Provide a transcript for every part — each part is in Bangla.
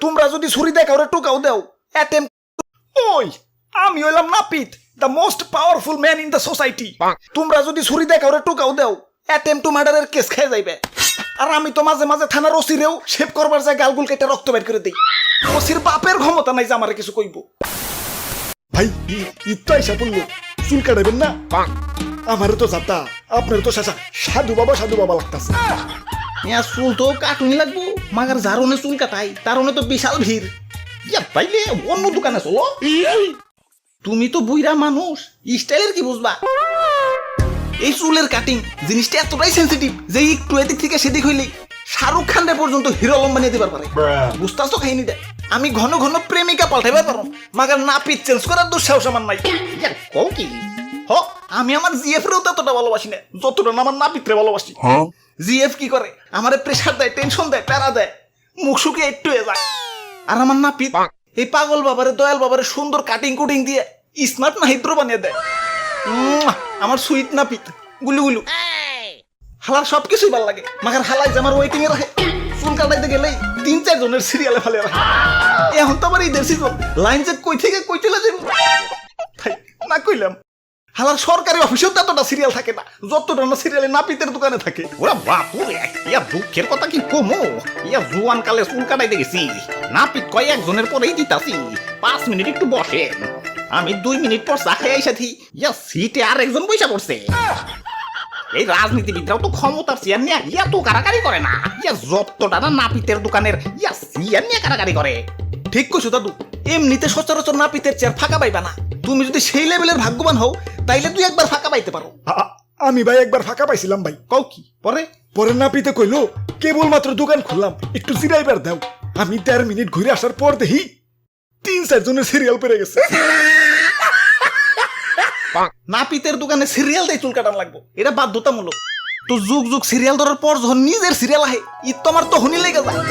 তোমরা যদি ছুরি দেখাও রে টুকাও দাও অ্যাটেম্প। ওই আমি হইলাম নাপিত, the most powerful man in the society. তোমরা যদি ছুরি দেখাও রে টুকাও দাও অ্যাটেম্প টু মার্ডারের কেস খেয়ে যাইবে। আর আমি তো মাঝে মাঝে থানার ওসিরেও শেভ করবার যায় গালগুল কেটে রক্ত বের করে দেই। ওসির বাপের ক্ষমতা নাই যে আমারে কিছু কইব। ভাই ঈদ তো আইসা পড়লো, চুল কাটাবেন না? আমারও তো যাতা, আপনার তো সাধু বাবা লাগতাছে। চুল তো কাটুনি লাগবো, মাগার যারনে চুল কাটাই তারনে তো বিশাল ভিড়। ইয়া পাইলে অন্য দোকানে চলো। তুমি তো বুইরা মানুষ, স্টাইলের কি বুঝবা? এই চুলের কাটিং জিনিসটা এতটাই সেন্সিটিভ যে একটু এদিক থেকে সেদিক হইলেই শাহরুখ খান পর্যন্ত হিরো আলম বানিয়ে দিবার পারে। বুঝতাস তো খাইনি দেয় আমি ঘন ঘন প্রেমিকা পাল্টাইবার পারো, মাগার নাপিত চেঞ্জ করার দুঃসাহস আমার নাই। কও কি হ, আমি আমার জিএফ রেও ততটা ভালোবাসি না যতটা না আমার নাপিত রে ভালোবাসি। জিএফ কি করে আমারে প্রেসার দেয়, টেনশন দেয়, প্যারা দেয়, মুখ শুকিয়ে একটু হয়ে যায়। আর আমার নাপিত এই পাগল বাবারে দয়াল বাবারে সুন্দর কাটিং কুটিং দিয়ে স্মার্ট না হিদ্র বানিয়ে দেয়। আমার সুইট নাপিত গুলু গুলু। হালার সবকিছুই ভালো লাগে, মাগার হালাই যে আমার ওয়েটিং এ রাখে। চুল কাটাইতে গেলেই 3-4 জনের সিরিয়ালে ফেলে রাখে। এখন তো আবার ঈদের সিজন, লাইন যে কই থেকে কই চলে যাবে না কইলাম। হালার সরকারি অফিসেও তো এতটা সিরিয়াল থাকে না যতটা না সিরিয়ালে নাপিতের দোকানে থাকে। ওরা বাপুরে, ইয়া দুঃখের কথা কি কমো। ইয়া জুয়ান কালে চুল কাটাইতে গেছি, নাপিত কয়েকজনের পরেই দিতাছি 5 মিনিট একটু বসেন। আমি 2 মিনিট পর চা খাই আইসাথি, ইয়া সিটে আর একজন বইসা পড়ছে। এই রাজনীতিবিদরাও তো ক্ষমতার চেয়ার নিয়ে ইয়া তো কারাকারি করে না, ইয়া যতটা না নাপিতের দোকানের ইয়া চেয়ার নিয়ে কারাকারি করে। ঠিক কইছো দাদু, এমনিতে সচরাচর নাপিতের চেয়ার ফাঁকা পাইবা না। তুমি যদি সেই লেভেলের ভাগ্যবান হও তাইলে তুই একবার ফাঁকা পাইতে পারো। আমি ভাই একবার ফাঁকা পাইছিলাম ভাই। কও কি? পরে নাপিতে কইলো কেবলমাত্র দোকান খুললাম, একটু জিরাইবার দাও। আমি 1.5 মিনিট ঘুরে আসার পর দেখি 3-4 জনের সিরিয়াল পেরে গেছে। নাপিতের দোকানে সিরিয়াল দেয় চুল কাটান লাগবো, এটা বাধ্যতামূলক। তো যুগ যুগ সিরিয়াল ধরার পর যখন নিজের সিরিয়াল আহে ঈদ তো আমার তখনই লেগে যায়।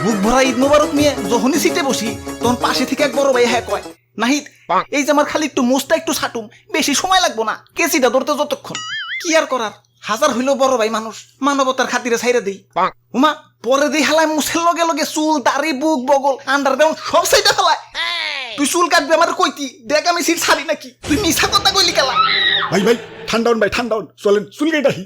বুক ভরা ঈদ মোবারক নিয়ে যখনই সিটে বসি তখন পাশে থেকে এক বড় ভাই হ্যাঁ কয়, নাহিদ এই যে আমার খালি একটু মোস্তা একটু ছাটুম, বেশি সময় লাগবো না, কেসিটা ধরতে যতক্ষণ। কি আর করার, হাজার হইলেও বড় ভাই মানুষ, মানবতার খাতিরে ছাইরে দেই। উমা পরে দেই হালায় মুছের লগে লগে চুল দাড়ি বুক বগল আন্ডারগ্রাউন্ড সব সাইডে ফেলায়। তুই চুল কাটবি আমার কইতি, দেখ আমি সিট ছাড়ি নাকি? তুই মিছা কথা কইলি কেলা? ভাই ঠান্ডা হন ভাই, ঠান্ডা হন, চলেন চুল কেটে আসি।